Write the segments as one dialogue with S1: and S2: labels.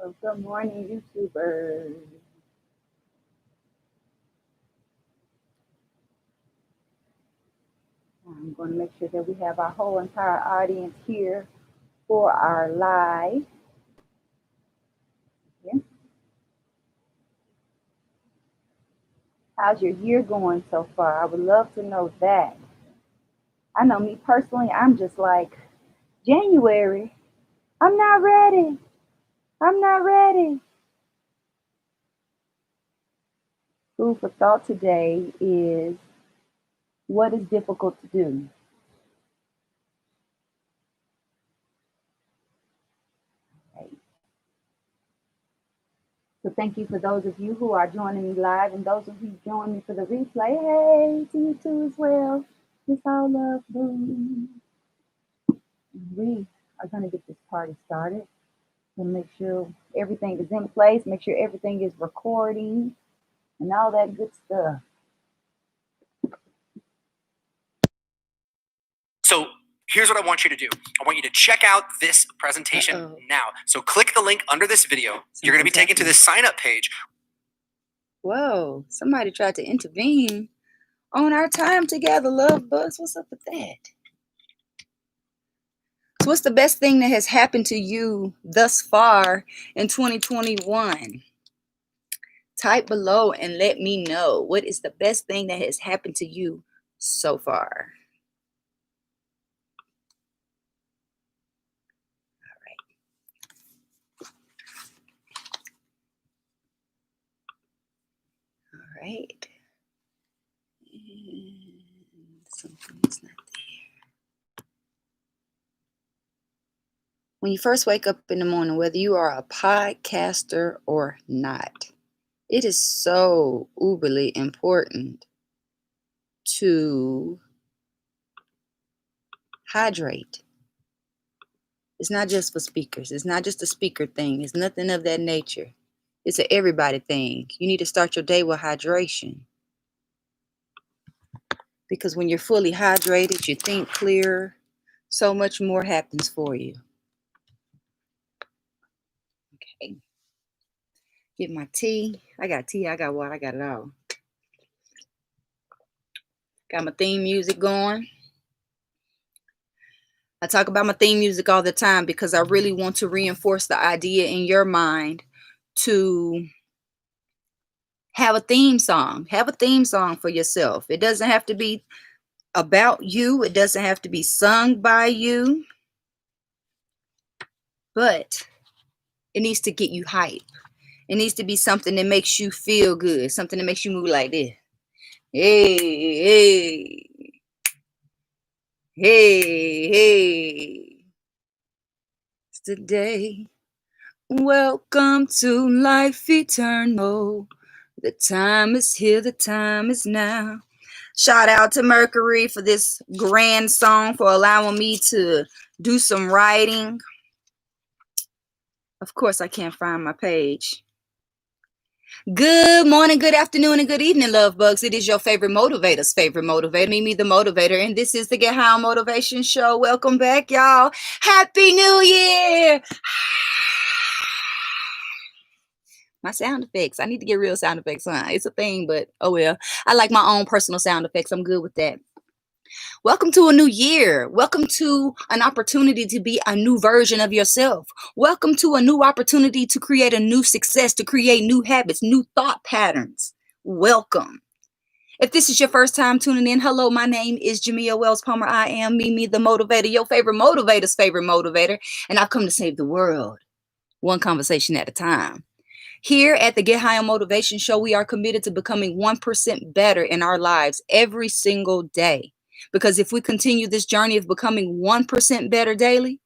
S1: Oh, good morning, YouTubers. I'm going to make sure that we have our whole entire audience here for our live. Yeah. How's your year going so far? I would love to know that. I know me personally, I'm just like, January, I'm not ready. I'm not ready. Food for thought today is what is difficult to do? Right. So thank you for those of you who are joining me live and those of you joining me for the replay. Hey, to you too as well. It's all love, boom. We are going to get this party started and make sure everything is in place, make sure everything is recording and all that good stuff.
S2: So here's what I want you to do. I want you to check out this presentation now. So click the link under this video. You're going to be taken to this sign up page.
S1: Whoa, somebody tried to intervene on our time together, love bugs. What's up with that? So what's the best thing that has happened to you thus far in 2021? Type below and let me know what is the best thing that has happened to you so far. All right. And something's not there. When you first wake up in the morning, whether you are a podcaster or not, it is so uberly important to hydrate. It's not just for speakers. It's not just a speaker thing. It's nothing of that nature. It's an everybody thing. You need to start your day with hydration. Because when you're fully hydrated, you think clearer. So much more happens for you. Okay. Get my tea. I got tea, I got water, I got it all. Got my theme music going. I talk about my theme music all the time because I really want to reinforce the idea in your mind to have a theme song. Have a theme song for yourself. It doesn't have to be about you. It doesn't have to be sung by you. But it needs to get you hype. It needs to be something that makes you feel good. Something that makes you move like this. Hey, hey. Hey, hey. It's the day. Welcome to life eternal. The time is here, the time is now. Shout out to Mercury for this grand song, for allowing me to do some writing. Of course, I can't find my page. Good morning, good afternoon, and good evening, love bugs. It is your favorite motivator's favorite motivator, Mimi the Motivator, and this is the Get High on Motivation Show. Welcome back, y'all. Happy New Year! My sound effects. I need to get real sound effects on. It's a thing, but oh well. I like my own personal sound effects. I'm good with that. Welcome to a new year. Welcome to an opportunity to be a new version of yourself. Welcome to a new opportunity to create a new success, to create new habits, new thought patterns. Welcome. If this is your first time tuning in, hello, my name is Jamia Wells Palmer. I am Mimi the Motivator, your favorite motivator's favorite motivator, and I've come to save the world, one conversation at a time. Here at the Get High on Motivation Show, we are committed to becoming 1% better in our lives every single day. Because if we continue this journey of becoming 1% better daily,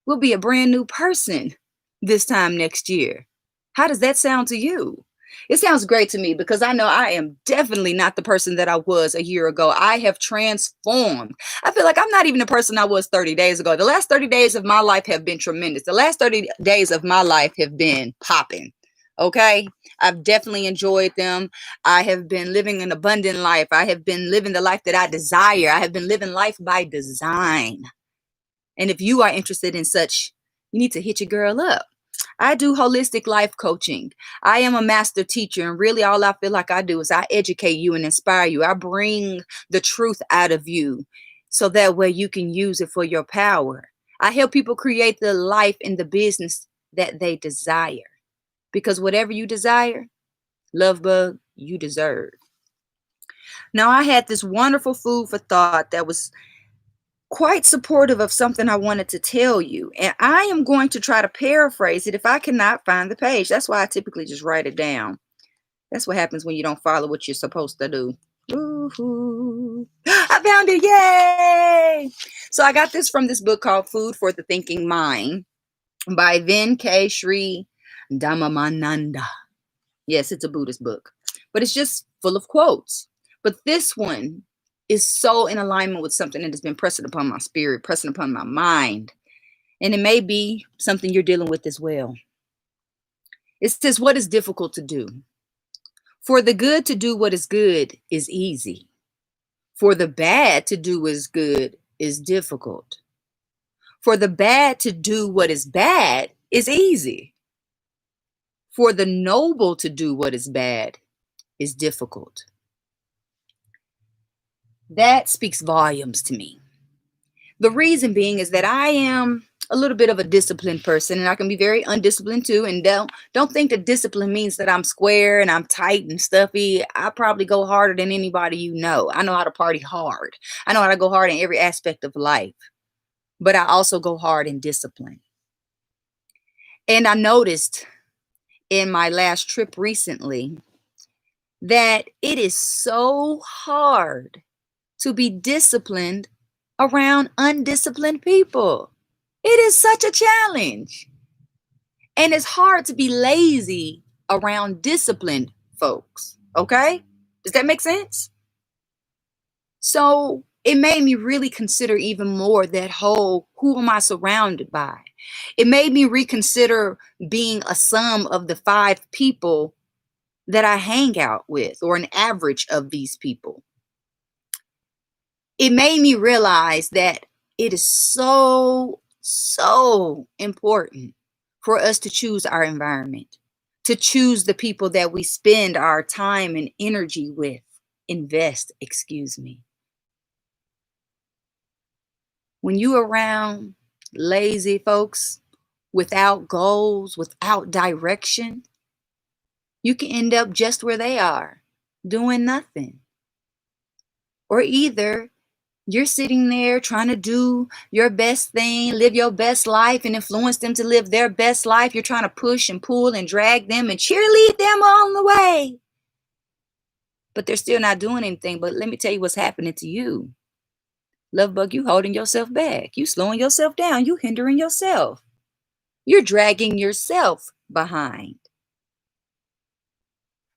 S1: we'll be a brand new person this time next year. How does that sound to you? It sounds great to me because I know I am definitely not the person that I was a year ago. I have transformed. I feel like I'm not even the person I was 30 days ago. The last 30 days of my life have been tremendous. The last 30 days of my life have been popping. Okay, I've definitely enjoyed them. I have been living an abundant life. I have been living the life that I desire. I have been living life by design. And if you are interested in such, you need to hit your girl up. I do holistic life coaching. I am a master teacher, and really all I feel like I do is I educate you and inspire you. I bring the truth out of you so that way you can use it for your power. I help people create the life and the business that they desire. Because whatever you desire, love bug, you deserve. Now, I had this wonderful food for thought that was quite supportive of something I wanted to tell you. And I am going to try to paraphrase it if I cannot find the page. That's why I typically just write it down. That's what happens when you don't follow what you're supposed to do. Woo-hoo. I found it. Yay! So I got this from this book called Food for the Thinking Mind by Vin K. Sri Dhammamananda. Yes, it's a Buddhist book, but it's just full of quotes. But this one is so in alignment with something that has been pressing upon my spirit, pressing upon my mind. And it may be something you're dealing with as well. It says, what is difficult to do? For the good to do what is good is easy. For the bad to do what is good is difficult. For the bad to do what is bad is easy. For the noble to do what is bad is difficult. That speaks volumes to me. The reason being is that I am a little bit of a disciplined person, and I can be very undisciplined too. And don't think that discipline means that I'm square and I'm tight and stuffy. I probably go harder than anybody you know. I know how to party hard. I know how to go hard in every aspect of life, but I also go hard in discipline. And I noticed in my last trip recently that it is so hard to be disciplined around undisciplined people. It is such a challenge. And it's hard to be lazy around disciplined folks. Okay? Does that make sense? So it made me really consider even more that whole, who am I surrounded by? It made me reconsider being a sum of the 5 people that I hang out with, or an average of these people. It made me realize that it is so important for us to choose our environment, to choose the people that we spend our time and energy with, excuse me. When you around lazy folks without goals, without direction, you can end up just where they are, doing nothing. Or either you're sitting there trying to do your best thing, live your best life, and influence them to live their best life. You're trying to push and pull and drag them and cheerlead them on the way. But they're still not doing anything. But let me tell you what's happening to you. Love bug, you holding yourself back. You slowing yourself down. You hindering yourself. You're dragging yourself behind.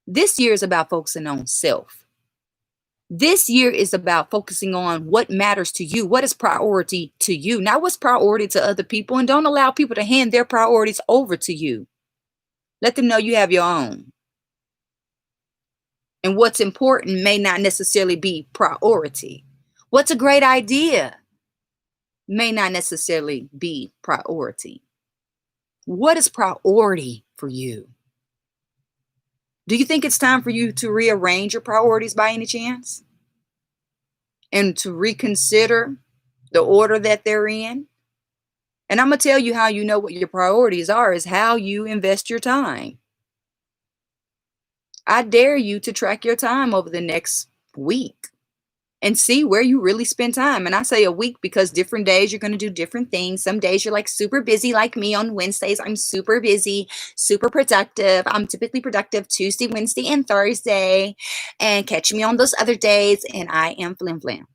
S1: This year is about focusing on self. This year is about focusing on what matters to you, what is priority to you, not what's priority to other people. And don't allow people to hand their priorities over to you. Let them know you have your own. And what's important may not necessarily be priority. What's a great idea may not necessarily be priority. What is priority for you? Do you think it's time for you to rearrange your priorities by any chance? And to reconsider the order that they're in? And I'm going to tell you how you know what your priorities are is how you invest your time. I dare you to track your time over the next week and see where you really spend time. And I say a week because different days you're going to do different things. Some days you're like super busy, like me on Wednesdays. I'm super busy, super productive. I'm typically productive Tuesday, Wednesday, and Thursday. And catch me on those other days, and I am flim flam.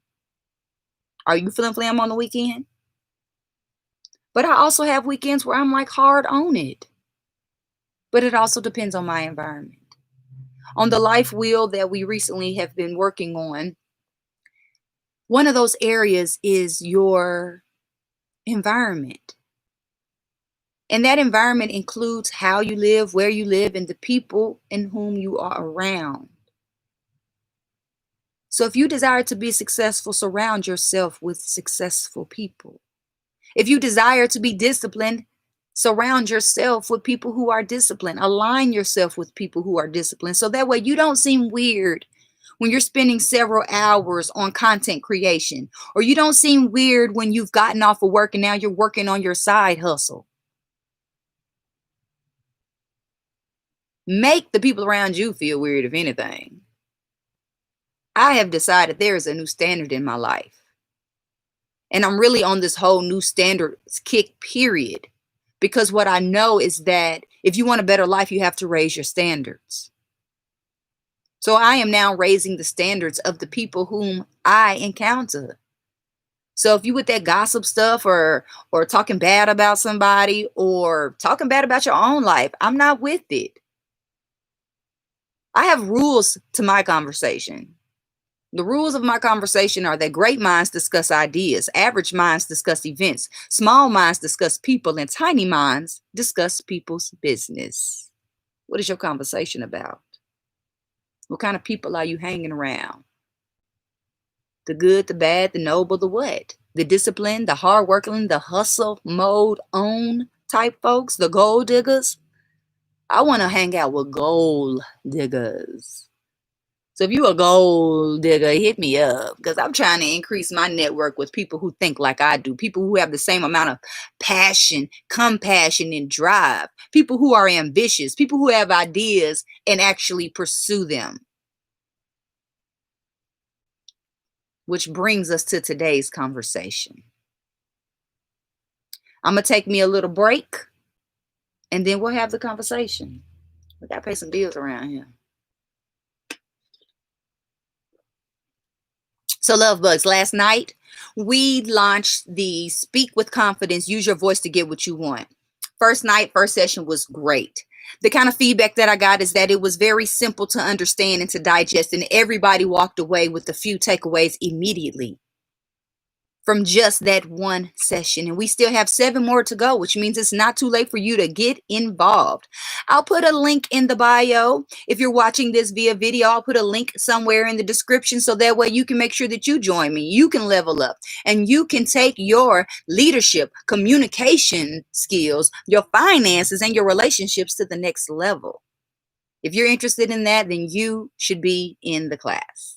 S1: Are you flim flam on the weekend? But I also have weekends where I'm like hard on it. But it also depends on my environment. On the life wheel that we recently have been working on, one of those areas is your environment. And that environment includes how you live, where you live, and the people in whom you are around. So if you desire to be successful, surround yourself with successful people. If you desire to be disciplined, Surround yourself with people who are disciplined. Align yourself with people who are disciplined. So that way you don't seem weird when you're spending several hours on content creation, or you don't seem weird when you've gotten off of work and now you're working on your side hustle. Make the people around you feel weird, if anything. I have decided there is a new standard in my life. And I'm really on this whole new standards kick period. Because what I know is that if you want a better life, you have to raise your standards. So I am now raising the standards of the people whom I encounter. So if you with that gossip stuff or talking bad about somebody or talking bad about your own life, I'm not with it. I have rules to my conversation. The rules of my conversation are that great minds discuss ideas, average minds discuss events, small minds discuss people, and tiny minds discuss people's business. What is your conversation about? What kind of people are you hanging around? The good, the bad, the noble, the what? The disciplined, the hardworking, the hustle mode on type folks, the gold diggers. I want to hang out with gold diggers. So if you a gold digger, hit me up, because I'm trying to increase my network with people who think like I do, people who have the same amount of passion, compassion, and drive, people who are ambitious, people who have ideas and actually pursue them. Which brings us to today's conversation. I'm going to take me a little break and then we'll have the conversation. We got to pay some bills around here. So love bugs, last night we launched the Speak with Confidence, Use Your Voice to Get What You Want. First night, first session was great. The kind of feedback that I got is that it was very simple to understand and to digest, and everybody walked away with a few takeaways immediately from just that one session. And we still have 7 more to go, which means it's not too late for you to get involved. I'll put a link in the bio. If you're watching this via video, I'll put a link somewhere in the description so that way you can make sure that you join me. You can level up and you can take your leadership, communication skills, your finances, and your relationships to the next level. If you're interested in that, then you should be in the class.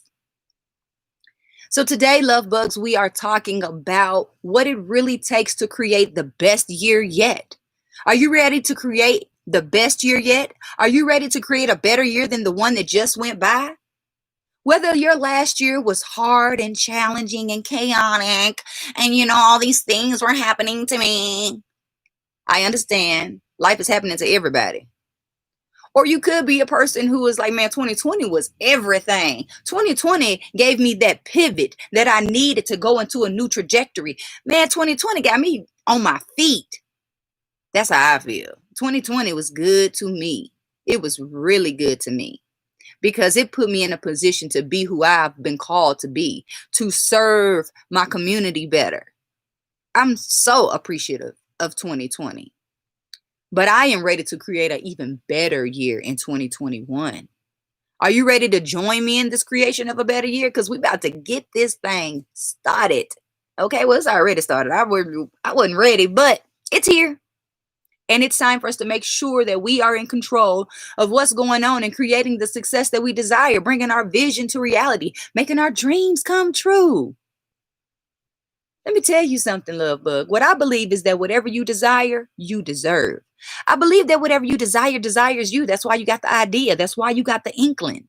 S1: So today, love bugs, we are talking about what it really takes to create the best year yet. Are you ready to create the best year yet? Are you ready to create a better year than the one that just went by? Whether your last year was hard and challenging and chaotic and all these things were happening to me. I understand. Life is happening to everybody. Or you could be a person who is like, man, 2020 was everything. 2020 gave me that pivot that I needed to go into a new trajectory. Man, 2020 got me on my feet. That's how I feel. 2020 was good to me. It was really good to me because it put me in a position to be who I've been called to be, to serve my community better. I'm so appreciative of 2020. But I am ready to create an even better year in 2021. Are you ready to join me in this creation of a better year? Because we're about to get this thing started. Okay, well, it's already started. I wasn't ready, but it's here. And it's time for us to make sure that we are in control of what's going on and creating the success that we desire, bringing our vision to reality, making our dreams come true. Let me tell you something, love bug. What I believe is that whatever you desire, you deserve. I believe that whatever you desire desires you. That's why you got the idea. That's why you got the inkling.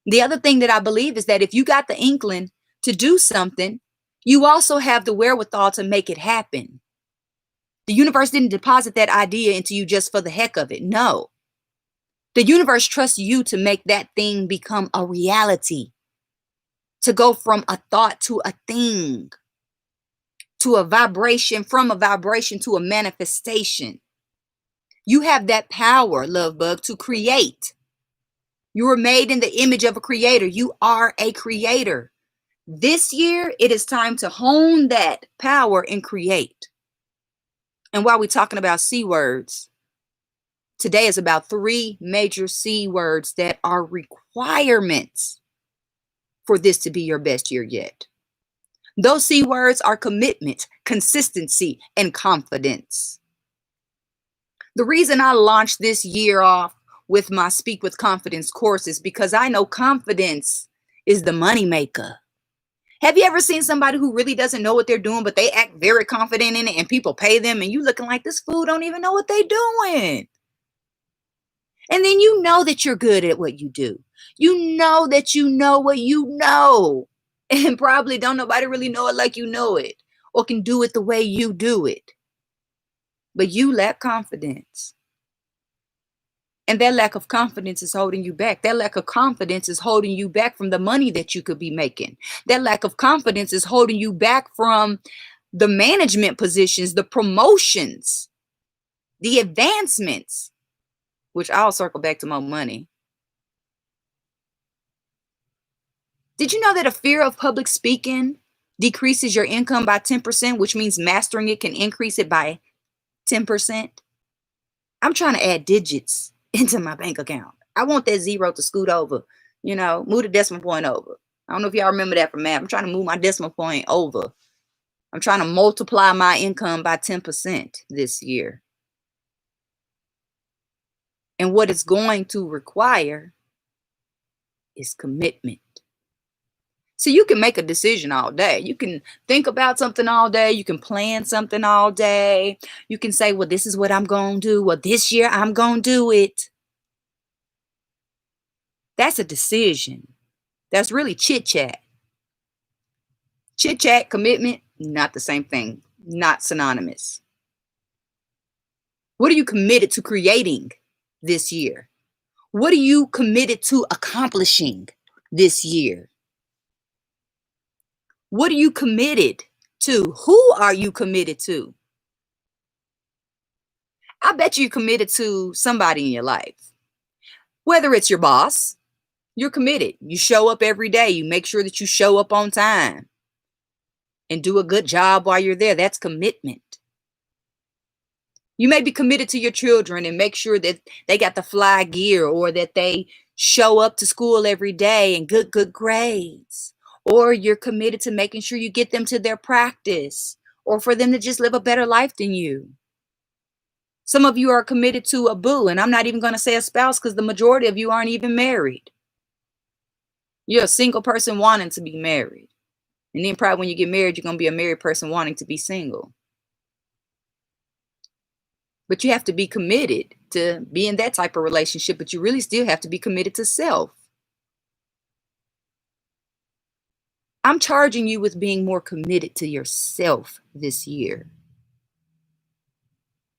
S1: The other thing that I believe is that if you got the inkling to do something, you also have the wherewithal to make it happen. The universe didn't deposit that idea into you just for the heck of it. No. The universe trusts you to make that thing become a reality, to go from a thought to a thing, to a vibration, from a vibration to a manifestation. You have that power, love bug, to create. You were made in the image of a creator. You are a creator. This year, it is time to hone that power and create. And while we're talking about C words, today is about 3 major C words that are requirements for this to be your best year yet. Those C words are commitment, consistency, and confidence. The reason I launched this year off with my Speak with Confidence course is because I know confidence is the money maker. Have you ever seen somebody who really doesn't know what they're doing, but they act very confident in it and people pay them and you looking like this fool don't even know what they doing? And then you know that you're good at what you do. You know that you know what you know. And probably don't nobody really know it like you know it or can do it the way you do it. But you lack confidence. And that lack of confidence is holding you back. That lack of confidence is holding you back from the money that you could be making. That lack of confidence is holding you back from the management positions, the promotions, the advancements, which I'll circle back to more money. Did you know that a fear of public speaking decreases your income by 10%, which means mastering it can increase it by 10%? I'm trying to add digits into my bank account. I want that zero to scoot over, move the decimal point over. I don't know if y'all remember that from math. I'm trying to move my decimal point over. I'm trying to multiply my income by 10% this year. And what it's going to require is commitment. So you can make a decision all day. You can think about something all day. You can plan something all day. You can say, well, this is what I'm going to do. Well, this year I'm going to do it. That's a decision. That's really chit chat. Chit chat, commitment, not the same thing, not synonymous. What are you committed to creating this year? What are you committed to accomplishing this year? What are you committed to? Who are you committed to? I bet you're committed to somebody in your life. Whether it's your boss, you're committed. You show up every day. You make sure that you show up on time and do a good job while you're there. That's commitment. You may be committed to your children and make sure that they got the fly gear or that they show up to school every day and good grades. Or you're committed to making sure you get them to their practice or for them to just live a better life than you. Some of you are committed to a boo, and I'm not even going to say a spouse because the majority of you aren't even married. You're a single person wanting to be married. And then probably when you get married, you're going to be a married person wanting to be single. But you have to be committed to be in that type of relationship, but you really still have to be committed to self. I'm charging you with being more committed to yourself this year.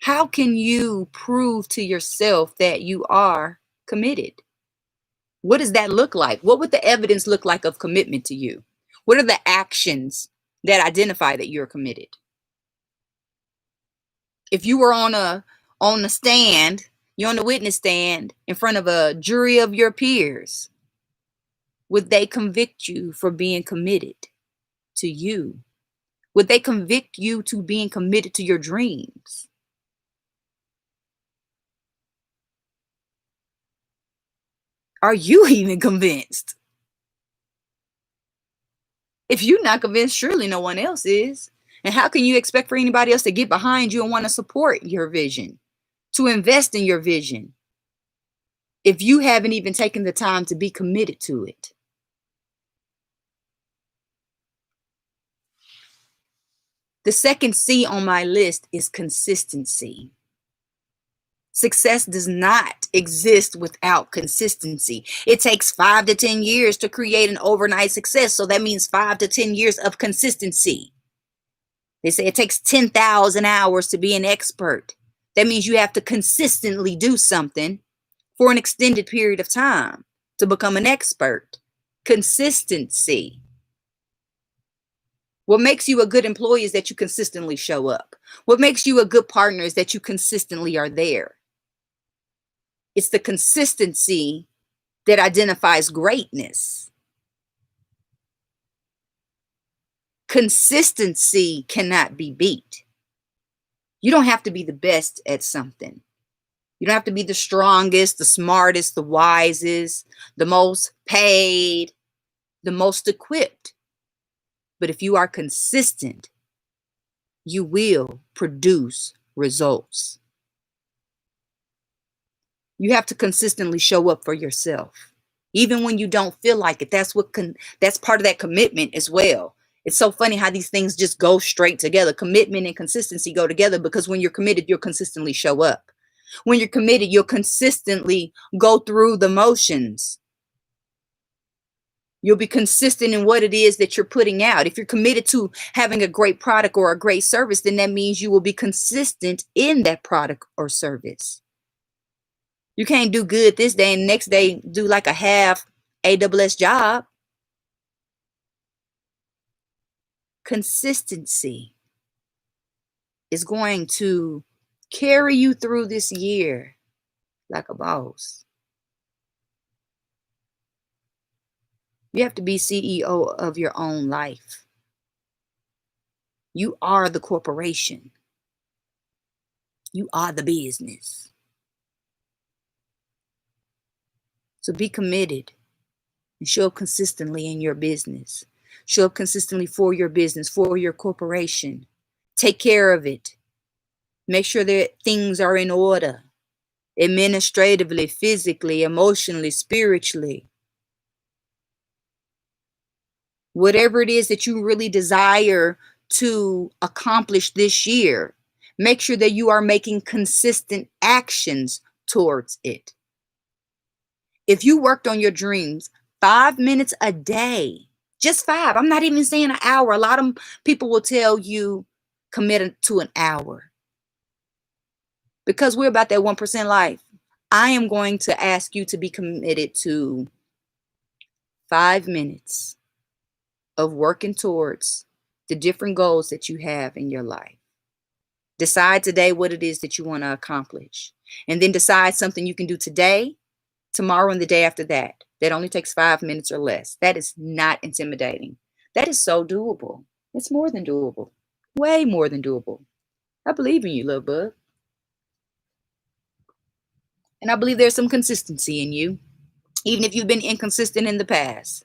S1: How can you prove to yourself that you are committed? What does that look like? What would the evidence look like of commitment to you? What are the actions that identify that you're committed? If you were on the stand, you're on the witness stand in front of a jury of your peers, would they convict you for being committed to you? Would they convict you to being committed to your dreams? Are you even convinced? If you're not convinced, surely no one else is. And how can you expect for anybody else to get behind you and want to support your vision, to invest in your vision, if you haven't even taken the time to be committed to it? The second C on my list is consistency. Success does not exist without consistency. It takes 5 to 10 years to create an overnight success. So that means 5 to 10 years of consistency. They say it takes 10,000 hours to be an expert. That means you have to consistently do something for an extended period of time to become an expert. Consistency. What makes you a good employee is that you consistently show up. What makes you a good partner is that you consistently are there. It's the consistency that identifies greatness. Consistency cannot be beat. You don't have to be the best at something. You don't have to be the strongest, the smartest, the wisest, the most paid, the most equipped. But if you are consistent, you will produce results. You have to consistently show up for yourself. Even when you don't feel like it. That's part of that commitment as well. It's so funny how these things just go straight together. Commitment and consistency go together because when you're committed, you'll consistently show up. When you're committed, you'll consistently go through the motions. You'll be consistent in what it is that you're putting out. If you're committed to having a great product or a great service, then that means you will be consistent in that product or service. You can't do good this day and next day do like a half AWS job. Consistency is going to carry you through this year like a boss. You have to be CEO of your own life. You are the corporation. You are the business. So be committed and show up consistently in your business. Show up consistently for your business, for your corporation. Take care of it. Make sure that things are in order. Administratively, physically, emotionally, spiritually. Whatever it is that you really desire to accomplish this year, make sure that you are making consistent actions towards it. If you worked on your dreams 5 minutes a day, just 5, I'm not even saying an hour. A lot of people will tell you commit to an hour. Because we're about that 1% life, I am going to ask you to be committed to 5 minutes of working towards the different goals that you have in your life. Decide today what it is that you want to accomplish. And then decide something you can do today, tomorrow, and the day after that. That only takes 5 minutes or less. That is not intimidating. That is so doable. It's more than doable. Way more than doable. I believe in you, little bug. And I believe there's some consistency in you, even if you've been inconsistent in the past.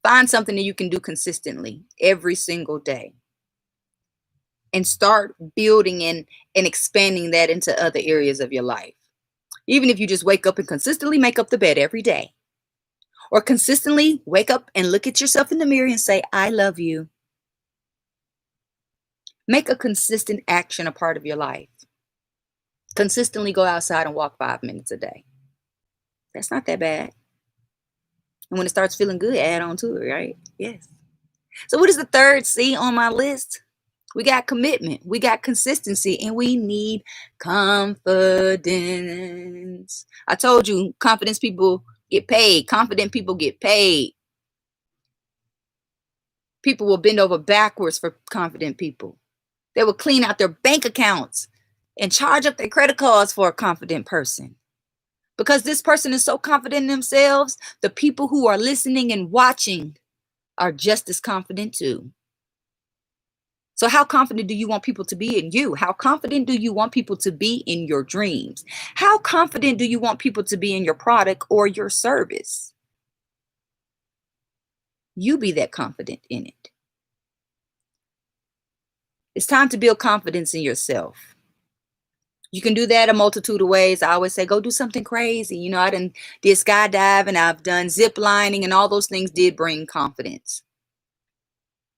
S1: Find something that you can do consistently every single day. And start building and expanding that into other areas of your life. Even if you just wake up and consistently make up the bed every day. Or consistently wake up and look at yourself in the mirror and say, I love you. Make a consistent action a part of your life. Consistently go outside and walk 5 minutes a day. That's not that bad. And when it starts feeling good, add on to it, right? Yes. So what is the third C on my list? We got commitment, we got consistency, and we need confidence. I told you, confident people get paid. Confident people get paid. People will bend over backwards for confident people. They will clean out their bank accounts and charge up their credit cards for a confident person. Because this person is so confident in themselves, the people who are listening and watching are just as confident too. So how confident do you want people to be in you? How confident do you want people to be in your dreams? How confident do you want people to be in your product or your service? You be that confident in it. It's time to build confidence in yourself. You can do that a multitude of ways. I always say, go do something crazy. You know, I did skydiving, I've done zip lining, and all those things did bring confidence.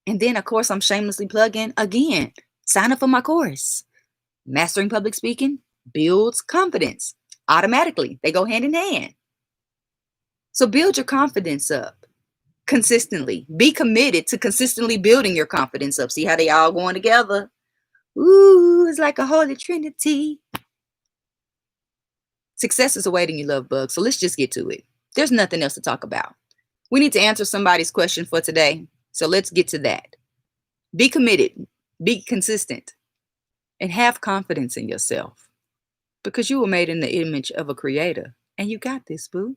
S1: And then, of course, I'm shamelessly plugging again. Sign up for my course. Mastering Public Speaking builds confidence automatically. They go hand in hand. So build your confidence up consistently. Be committed to consistently building your confidence up. See how they all going together? Ooh, it's like a holy trinity. Success is awaiting you, love bug. So let's just get to it. There's nothing else to talk about. We need to answer somebody's question for today. So let's get to that. Be committed, be consistent, and have confidence in yourself because you were made in the image of a creator and you got this, boo.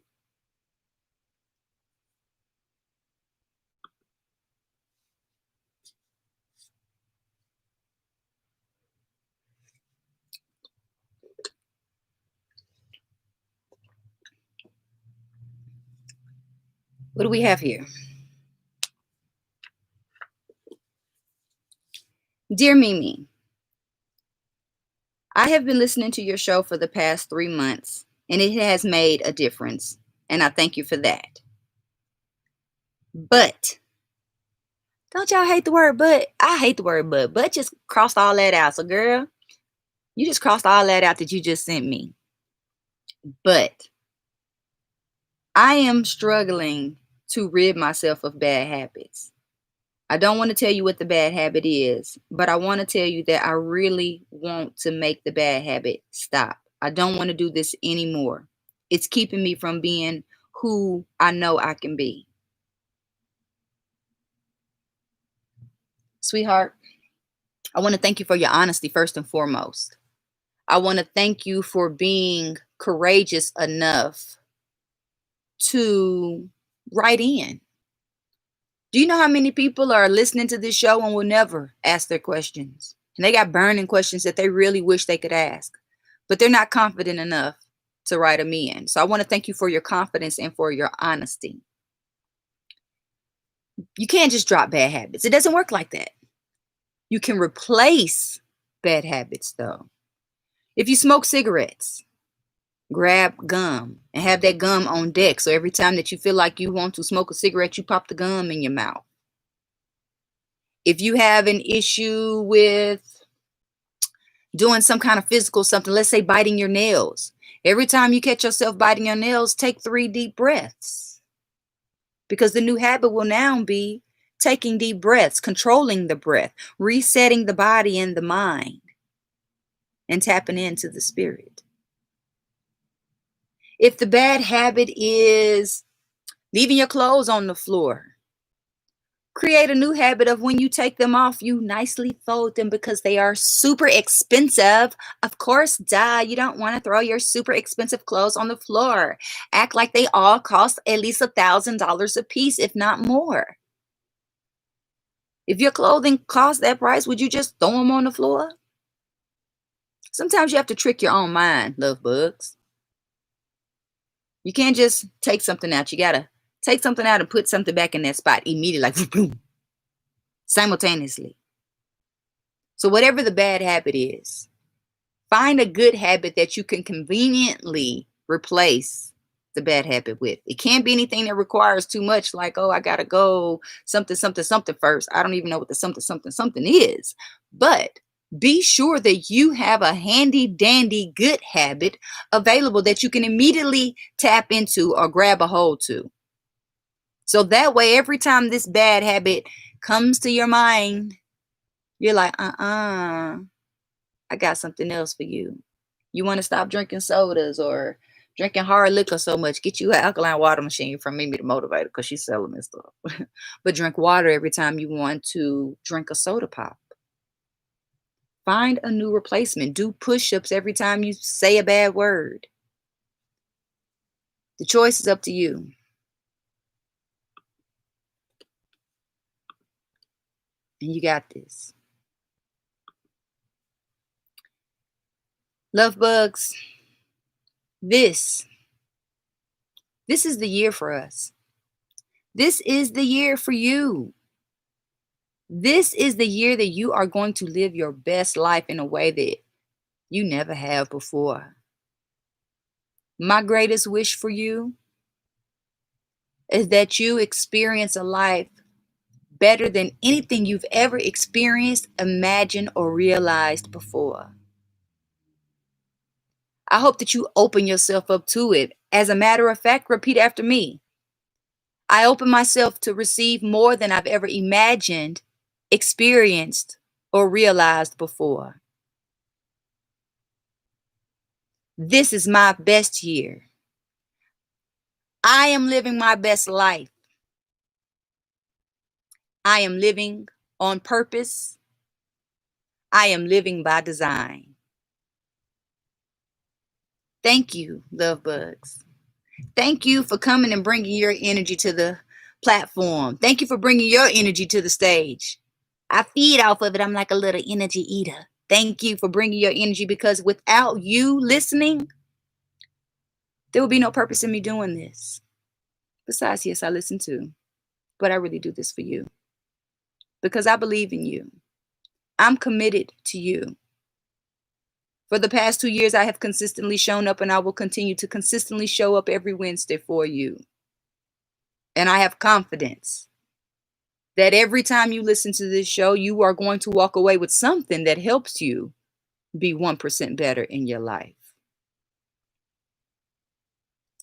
S1: What do we have here? Dear Mimi, I have been listening to your show for the past 3 months And it has made a difference. And I thank you for that. But don't y'all hate the word but? I hate the word but. But just crossed all that out. So girl, you just crossed all that out that you just sent me. But I am struggling to rid myself of bad habits. I don't want to tell you what the bad habit is, but I want to tell you that I really want to make the bad habit stop. I don't want to do this anymore. It's keeping me from being who I know I can be. Sweetheart, I want to thank you for your honesty first and foremost. I want to thank you for being courageous enough to write in. Do you know how many people are listening to this show and will never ask their questions? And they got burning questions that they really wish they could ask, but they're not confident enough to write them in. So I want to thank you for your confidence and for your honesty. You can't just drop bad habits. It doesn't work like that. You can replace bad habits though. If you smoke cigarettes, grab gum and have that gum on deck. So every time that you feel like you want to smoke a cigarette, you pop the gum in your mouth. If you have an issue with doing some kind of physical something, let's say biting your nails, every time you catch yourself biting your nails, take 3 deep breaths. Because the new habit will now be taking deep breaths, controlling the breath, resetting the body and the mind, and tapping into the spirit. If the bad habit is leaving your clothes on the floor, create a new habit of when you take them off, you nicely fold them because they are super expensive. Of course, duh, you don't want to throw your super expensive clothes on the floor. Act like they all cost at least $1,000 a piece, if not more. If your clothing costs that price, would you just throw them on the floor? Sometimes you have to trick your own mind, love bugs. You can't just take something out. You got to take something out and put something back in that spot immediately, like boom, simultaneously. So whatever the bad habit is, find a good habit that you can conveniently replace the bad habit with. It can't be anything that requires too much, like, oh, I got to go something, something, something first. I don't even know what the something, something, something is. But be sure that you have a handy dandy good habit available that you can immediately tap into or grab a hold to. So that way, every time this bad habit comes to your mind, you're like, I got something else for you. You want to stop drinking sodas or drinking hard liquor so much, get you an alkaline water machine from Mimi the Motivator because she's selling this stuff. But drink water every time you want to drink a soda pop. Find a new replacement. Do push-ups every time you say a bad word. The choice is up to you. And you got this. Love bugs, this is the year for us. This is the year for you. This is the year that you are going to live your best life in a way that you never have before. My greatest wish for you is that you experience a life better than anything you've ever experienced, imagined, or realized before. I hope that you open yourself up to it. As a matter of fact, repeat after me. I open myself to receive more than I've ever imagined, experienced, or realized before. This is my best year. I am living my best life. I am living on purpose. I am living by design. Thank you, love bugs. Thank you for coming and bringing your energy to the platform. Thank you for bringing your energy to the stage. I feed off of it. I'm like a little energy eater. Thank you for bringing your energy, because without you listening, there would be no purpose in me doing this. Besides, yes, I listen too, but I really do this for you because I believe in you. I'm committed to you. For the past 2 years, I have consistently shown up, and I will continue to consistently show up every Wednesday for you. And I have confidence that every time you listen to this show, you are going to walk away with something that helps you be 1% better in your life.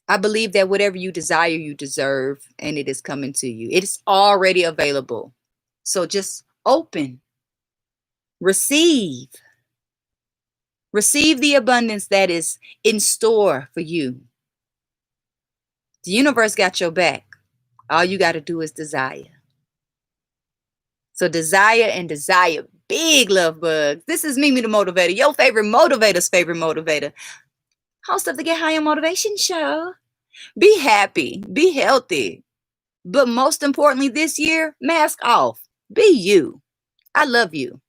S1: I believe that whatever you desire, you deserve, and it is coming to you. It is already available. So just open, receive the abundance that is in store for you. The universe got your back. All you got to do is desire. So desire and desire big, love bugs. This is Mimi the Motivator, your favorite motivator's favorite motivator. Host of the Get Higher Motivation Show. Be happy, be healthy. But most importantly this year, mask off. Be you. I love you.